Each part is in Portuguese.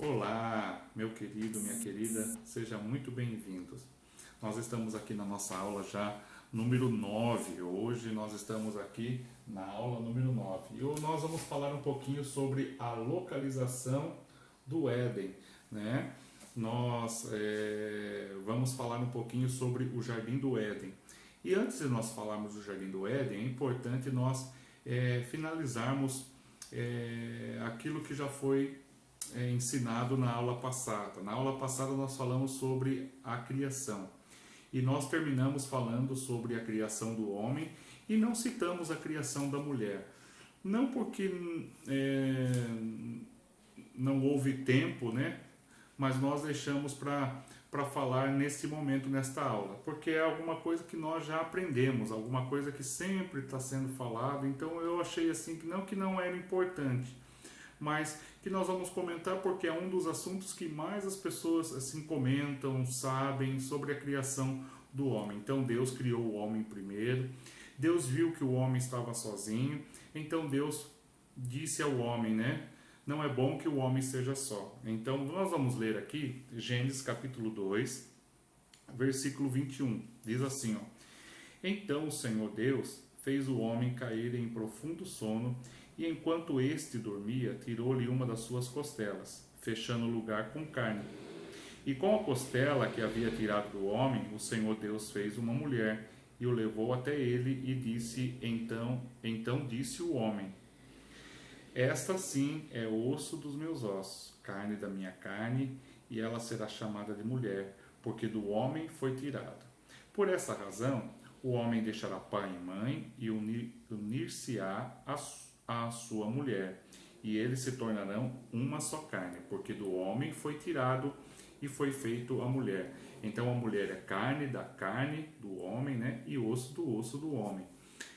Olá, meu querido, minha querida, seja muito bem-vindos. Nós estamos aqui na nossa aula já número 9. Hoje nós estamos aqui na aula número 9. E nós vamos falar um pouquinho sobre a localização do Éden, né? Nós vamos falar um pouquinho sobre o Jardim do Éden. E antes de nós falarmos do Jardim do Éden, é importante nós finalizarmos aquilo que já foi ensinado na aula passada. Na aula passada nós falamos sobre a criação e nós terminamos falando sobre a criação do homem e não citamos a criação da mulher. Não porque não houve tempo, né? Mas nós deixamos para falar nesse momento, nesta aula, porque é alguma coisa que nós já aprendemos, alguma coisa que sempre está sendo falado. Então eu achei assim que não era importante, mas que nós vamos comentar porque é um dos assuntos que mais as pessoas assim comentam, sabem sobre a criação do homem. Então Deus criou o homem primeiro, Deus viu que o homem estava sozinho, então Deus disse ao homem, né? Não é bom que o homem seja só. Então nós vamos ler aqui Gênesis capítulo 2, versículo 21. Diz assim, ó: Então o Senhor Deus fez o homem cair em profundo sono, e enquanto este dormia, tirou-lhe uma das suas costelas, fechando o lugar com carne. E com a costela que havia tirado do homem, o Senhor Deus fez uma mulher, e o levou até ele, e disse, então disse o homem: Esta sim é osso dos meus ossos, carne da minha carne, e ela será chamada de mulher, porque do homem foi tirado. Por essa razão, o homem deixará pai e mãe, e unir-se-á a sua mulher, e eles se tornarão uma só carne, porque do homem foi tirado e foi feito a mulher. Então a mulher é carne da carne do homem, né? E osso do homem.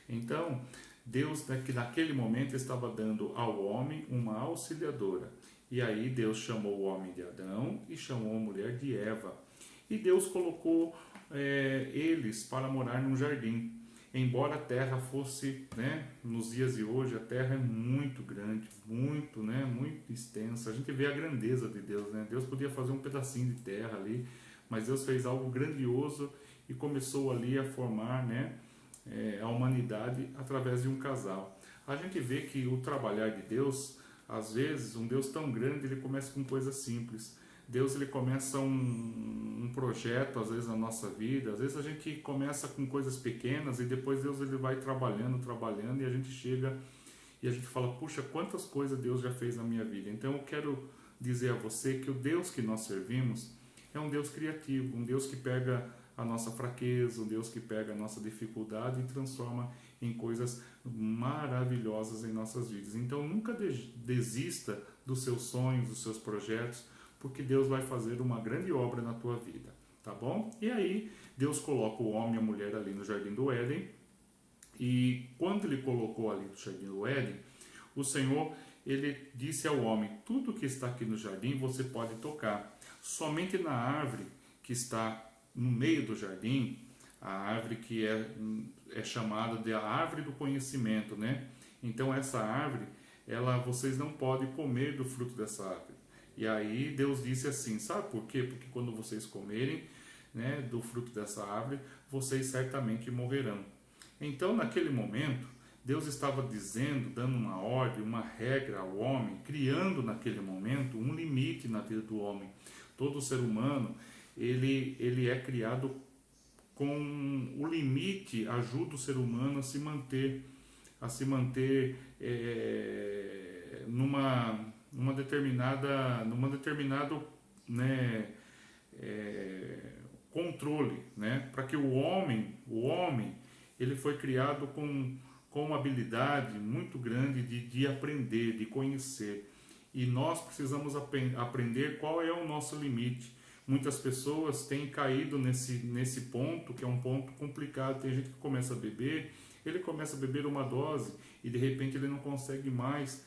Então Deus naquele momento estava dando ao homem uma auxiliadora. E aí Deus chamou o homem de Adão e chamou a mulher de Eva. E Deus colocou eles para morar num jardim. Embora a terra fosse, né, nos dias de hoje, a terra é muito grande, muito extensa. A gente vê a grandeza de Deus, né? Deus podia fazer um pedacinho de terra ali, mas Deus fez algo grandioso e começou ali a formar, né, a humanidade através de um casal. A gente vê que o trabalhar de Deus, às vezes, um Deus tão grande, ele começa com coisas simples. Deus ele começa um projeto, às vezes, na nossa vida. Às vezes a gente começa com coisas pequenas e depois Deus ele vai trabalhando e a gente chega e a gente fala, puxa, quantas coisas Deus já fez na minha vida. Então eu quero dizer a você que o Deus que nós servimos é um Deus criativo, um Deus que pega a nossa fraqueza, um Deus que pega a nossa dificuldade e transforma em coisas maravilhosas em nossas vidas. Então nunca desista dos seus sonhos, dos seus projetos, porque Deus vai fazer uma grande obra na tua vida, tá bom? E aí Deus coloca o homem e a mulher ali no Jardim do Éden, e quando ele colocou ali no Jardim do Éden, o Senhor ele disse ao homem: tudo que está aqui no jardim você pode tocar, somente na árvore que está no meio do jardim, a árvore que é chamada de a árvore do conhecimento, né? Então essa árvore, vocês não podem comer do fruto dessa árvore. E aí Deus disse assim, sabe por quê? Porque quando vocês comerem, né, do fruto dessa árvore, vocês certamente morrerão. Então naquele momento, Deus estava dizendo, dando uma ordem, uma regra ao homem, criando naquele momento um limite na vida do homem. Todo ser humano, ele é criado com o limite, ajuda o ser humano a se manter numa determinado, né, controle, né, para que o homem ele foi criado com uma habilidade muito grande de aprender, de conhecer, e nós precisamos aprender qual é o nosso limite. Muitas pessoas têm caído nesse ponto, que é um ponto complicado. Tem gente que começa a beber, ele começa a beber uma dose e de repente ele não consegue mais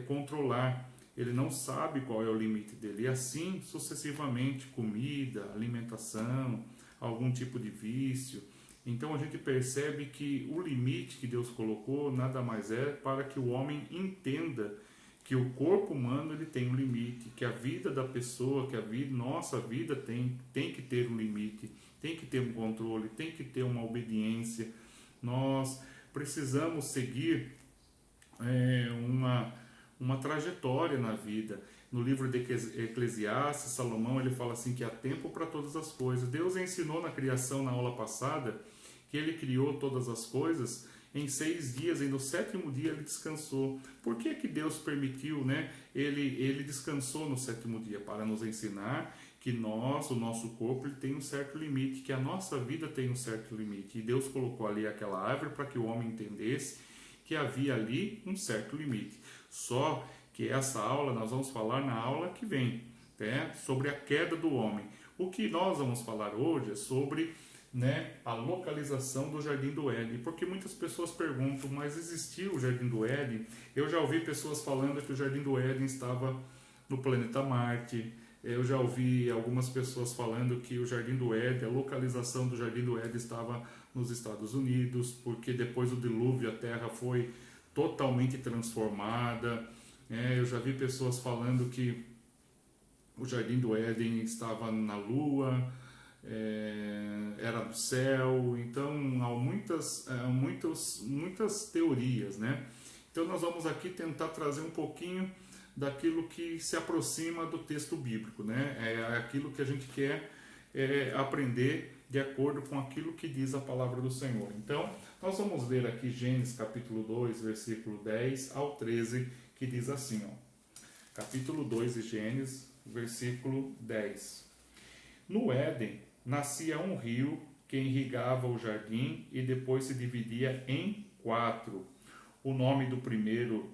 controlar, ele não sabe qual é o limite dele, e assim sucessivamente, comida, alimentação, algum tipo de vício. Então a gente percebe que o limite que Deus colocou nada mais é para que o homem entenda que o corpo humano ele tem um limite, que a vida da pessoa, que a vida, nossa vida tem que ter um limite, tem que ter um controle, tem que ter uma obediência. Nós precisamos seguir uma trajetória na vida. No livro de Eclesiastes, Salomão ele fala assim que há tempo para todas as coisas. Deus ensinou na criação, na aula passada, que ele criou todas as coisas em 6 dias e no 7º dia ele descansou. Por que que Deus permitiu, né? Ele descansou no 7º dia para nos ensinar que o nosso corpo ele tem um certo limite, que a nossa vida tem um certo limite. E Deus colocou ali aquela árvore para que o homem entendesse que havia ali um certo limite. Só que essa aula nós vamos falar na aula que vem, né? Sobre a queda do homem. O que nós vamos falar hoje é sobre, né, a localização do Jardim do Éden, porque muitas pessoas perguntam, mas existiu o Jardim do Éden? Eu já ouvi pessoas falando que o Jardim do Éden estava no planeta Marte. Eu já ouvi algumas pessoas falando que o Jardim do Éden, a localização do Jardim do Éden estava nos Estados Unidos, porque depois do dilúvio a Terra foi totalmente transformada. Eu já vi pessoas falando que o Jardim do Éden estava na Lua, era no céu. Então há muitas teorias, né? Então nós vamos aqui tentar trazer um pouquinho daquilo que se aproxima do texto bíblico, né? É aquilo que a gente quer aprender de acordo com aquilo que diz a palavra do Senhor. Então, nós vamos ler aqui Gênesis capítulo 2, versículo 10 ao 13, que diz assim, ó. Capítulo 2 de Gênesis, versículo 10. No Éden nascia um rio que irrigava o jardim e depois se dividia em 4. O nome do primeiro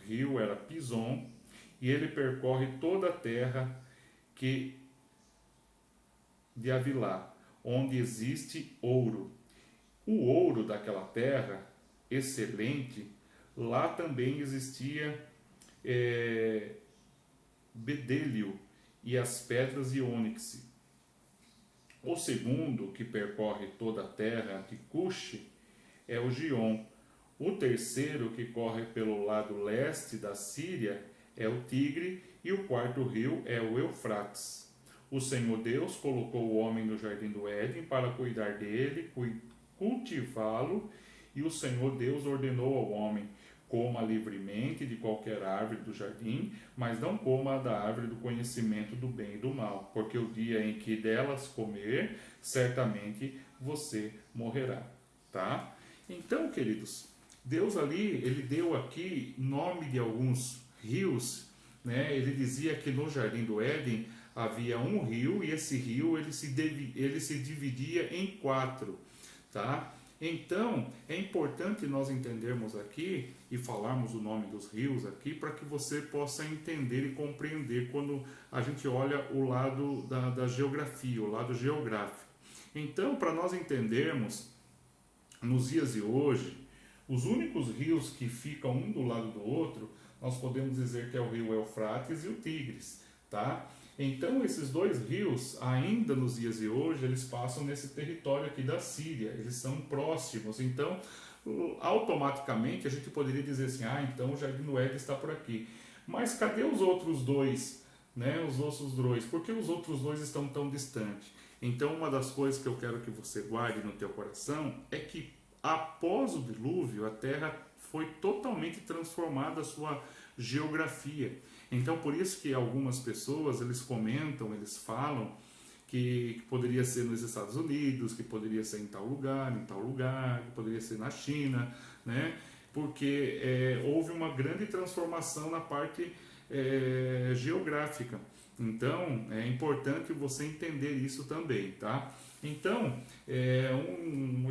rio era Pison, e ele percorre toda a terra de Havilá, onde existe ouro. O ouro daquela terra, excelente, lá também existia bedélio e as pedras de ônix. O segundo, que percorre toda a terra de Cuxi, é o Gion. O terceiro, que corre pelo lado leste da Síria, é o Tigre, e o quarto rio é o Eufrates. O Senhor Deus colocou o homem no jardim do Éden para cuidar dele, cultivá-lo, e o Senhor Deus ordenou ao homem: coma livremente de qualquer árvore do jardim, mas não coma da árvore do conhecimento do bem e do mal, porque o dia em que delas comer, certamente você morrerá. Tá? Então, queridos, Deus ali, ele deu aqui nome de alguns rios, né? Ele dizia que no Jardim do Éden havia um rio, e esse rio ele se dividia em 4, tá? Então, é importante nós entendermos aqui e falarmos o nome dos rios aqui para que você possa entender e compreender quando a gente olha o lado da geografia, o lado geográfico. Então, para nós entendermos, nos dias de hoje, os únicos rios que ficam um do lado do outro, nós podemos dizer que é o rio Eufrates e o Tigres, tá? Então, esses dois rios, ainda nos dias de hoje, eles passam nesse território aqui da Síria, eles são próximos. Então, automaticamente, a gente poderia dizer assim, então o Jardim do Éden está por aqui. Mas cadê os outros dois, né? Os outros dois? Por que os outros dois estão tão distantes? Então, uma das coisas que eu quero que você guarde no teu coração é que após o dilúvio, a Terra foi totalmente transformada a sua geografia. Então, por isso que algumas pessoas, eles comentam, eles falam que poderia ser nos Estados Unidos, que poderia ser em tal lugar, que poderia ser na China, né? Porque houve uma grande transformação na parte geográfica. Então, é importante você entender isso também, tá? Então, um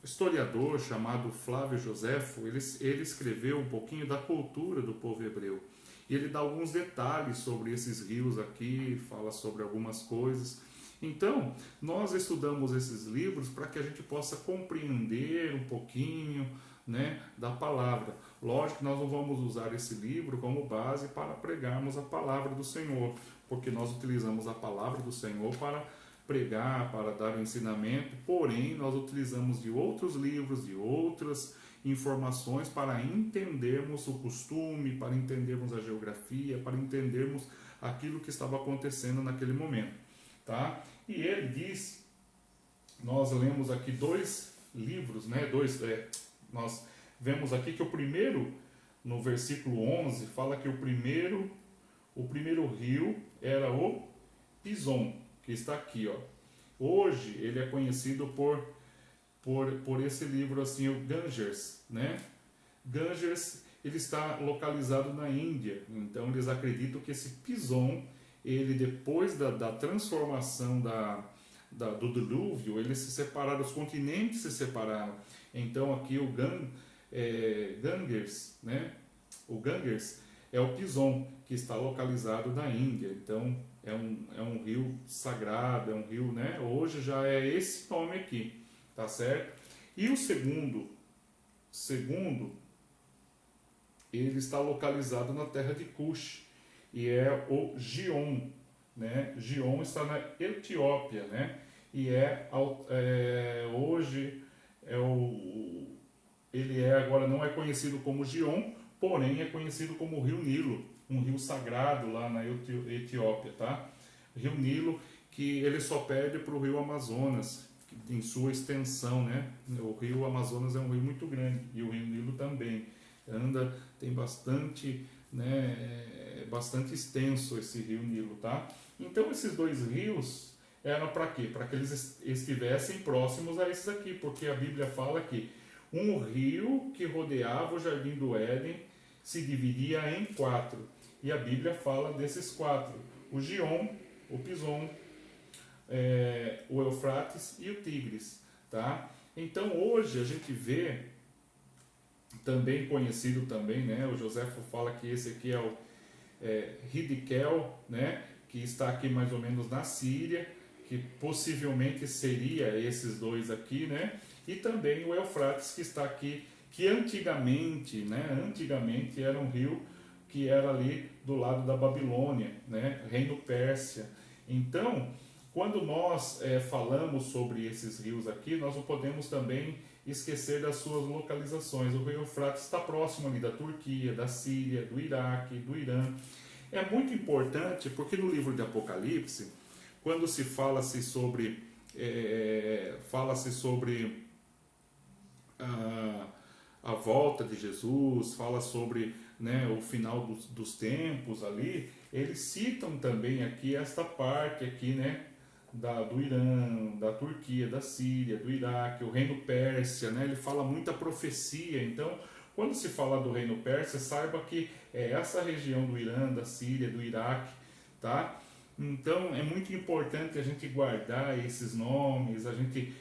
historiador chamado Flávio Joséfo, ele escreveu um pouquinho da cultura do povo hebreu. E ele dá alguns detalhes sobre esses rios aqui, fala sobre algumas coisas. Então, nós estudamos esses livros para que a gente possa compreender um pouquinho, né, da palavra. Lógico que nós não vamos usar esse livro como base para pregarmos a palavra do Senhor, porque nós utilizamos a palavra do Senhor para pregar, para dar o ensinamento, porém nós utilizamos de outros livros, de outras informações para entendermos o costume, para entendermos a geografia, para entendermos aquilo que estava acontecendo naquele momento, tá? E ele diz, nós lemos aqui dois livros, né? Nós vemos aqui que o primeiro, no versículo 11, fala que o primeiro rio era o Pison, que está aqui, ó. Hoje ele é conhecido por esse livro assim, o Ganges, né? Ganges, ele está localizado na Índia, então eles acreditam que esse Pison, ele depois da transformação do dilúvio, eles se separaram, os continentes se separaram. Então aqui o Ganges, né? O Ganges é o Pison, que está localizado na Índia. Então é um rio sagrado, é um rio, né? Hoje já é esse nome aqui, tá certo? E o segundo, ele está localizado na terra de Cush, e é o Gion, né? Gion está na Etiópia, né? E hoje ele agora não é conhecido como Gion, porém é conhecido como o Rio Nilo, um rio sagrado lá na Etiópia, tá? Rio Nilo, que ele só perde para o Rio Amazonas, em sua extensão, né? O Rio Amazonas é um rio muito grande, e o Rio Nilo também. Tem bastante, né? Bastante extenso esse Rio Nilo, tá? Então esses dois rios eram para quê? Para que eles estivessem próximos a esses aqui, porque a Bíblia fala que um rio que rodeava o Jardim do Éden se dividia em 4. E a Bíblia fala desses 4. O Gion, o Pison, o Eufrates e o Tigres. Tá? Então hoje a gente vê, também conhecido também, né? O Joséfo fala que esse aqui é o Hidekel, né? Que está aqui mais ou menos na Síria, que possivelmente seria esses dois aqui, né? E também o Eufrates, que está aqui, que antigamente, né? Antigamente era um rio que era ali do lado da Babilônia, né? Reino Pérsia. Então, quando nós falamos sobre esses rios aqui, nós não podemos também esquecer das suas localizações. O rio Eufrates está próximo ali da Turquia, da Síria, do Iraque, do Irã. É muito importante porque no livro de Apocalipse, quando se fala-se sobre a volta de Jesus, fala sobre, né, o final dos tempos ali, eles citam também aqui esta parte aqui, né, do Irã, da Turquia, da Síria, do Iraque, o reino Pérsia, né, ele fala muita profecia. Então, quando se fala do reino Pérsia, saiba que é essa região do Irã, da Síria, do Iraque, tá? Então, é muito importante a gente guardar esses nomes. A gente,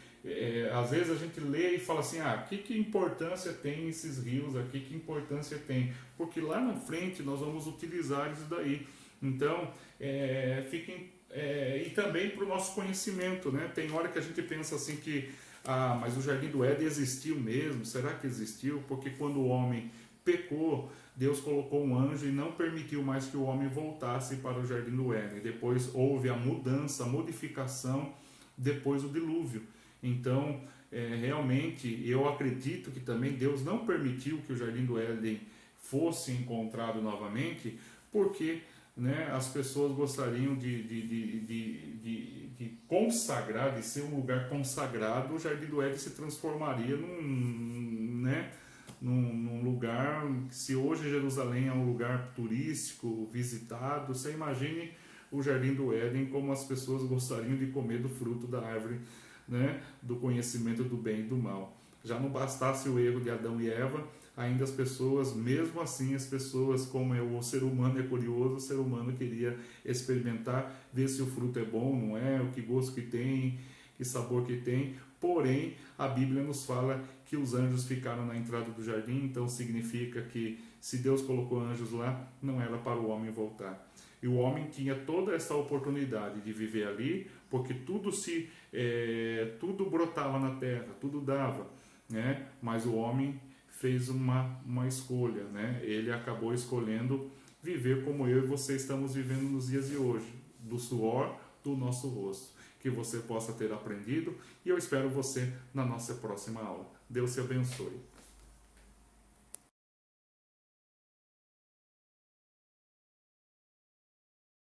às vezes a gente lê e fala assim, que importância tem esses rios aqui, que importância tem? Porque lá na frente nós vamos utilizar isso daí. Então, e também para o nosso conhecimento, né? Tem hora que a gente pensa assim que, mas o Jardim do Éden existiu mesmo? Será que existiu? Porque quando o homem pecou, Deus colocou um anjo e não permitiu mais que o homem voltasse para o Jardim do Éden. Depois houve a mudança, a modificação, depois do dilúvio. Então, realmente, eu acredito que também Deus não permitiu que o Jardim do Éden fosse encontrado novamente, porque, né, as pessoas gostariam de consagrar, de ser um lugar consagrado. O Jardim do Éden se transformaria num lugar, se hoje Jerusalém é um lugar turístico, visitado, você imagine o Jardim do Éden como as pessoas gostariam de comer do fruto da árvore, né, do conhecimento do bem e do mal. Já não bastasse o erro de Adão e Eva, ainda as pessoas, mesmo assim, as pessoas, como o ser humano é curioso, o ser humano queria experimentar, ver se o fruto é bom, não é, o que gosto que tem, que sabor que tem. Porém, a Bíblia nos fala que os anjos ficaram na entrada do jardim, então significa que se Deus colocou anjos lá, não era para o homem voltar. E o homem tinha toda essa oportunidade de viver ali, porque tudo brotava na terra, tudo dava, né? Mas o homem fez uma escolha, né? Ele acabou escolhendo viver como eu e você estamos vivendo nos dias de hoje, do suor do nosso rosto. Que você possa ter aprendido, e eu espero você na nossa próxima aula. Deus te abençoe.